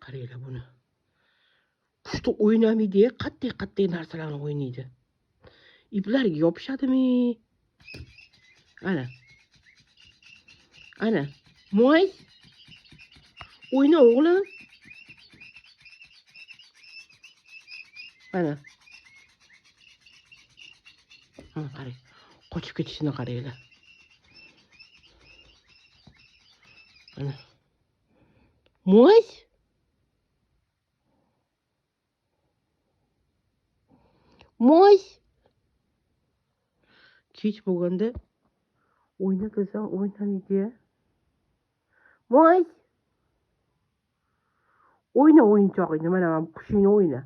qaranglar buni. Qushni o'ynamaydi, qattiq narsalarni o'ynaydi. İplarga yopishadimi? Ana. Moy. O'yna o'g'lim. Ana. Qarang. Qochib ketishini qaranglar. Ana. Moy. Moy. Kech bo'lganda o'yna desam o'ynamaydi. Moy. O'yna o'yinchog'ingni, mana men qushingni o'yna.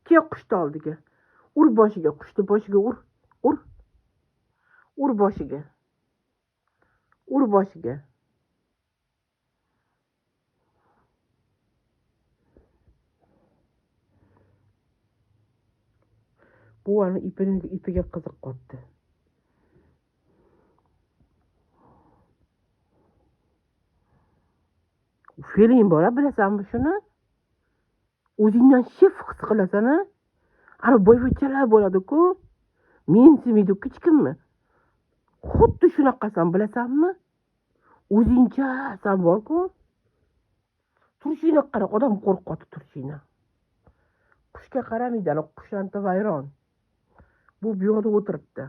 Kel qushni oldiga. Ur boshiga, qushni boshiga ur. Ur boshiga. Ur boshiga. Bu ana ipiga qiziq qotdi. Fe'ling bor, bilasanmi shuni? O'zingdan shef his qilasan-a? Ana boyvachchalar bo'ladi-ku. Mensimaydi hech kimmi? Xuddi shunaqasan, bilasanmi? O'zingchasan bor-ku. Turishingni qara, odam qo'rqadi turishingni. Qushga qaramaydi, ana qush anti vayron. Bu yoqda o'tiribdi.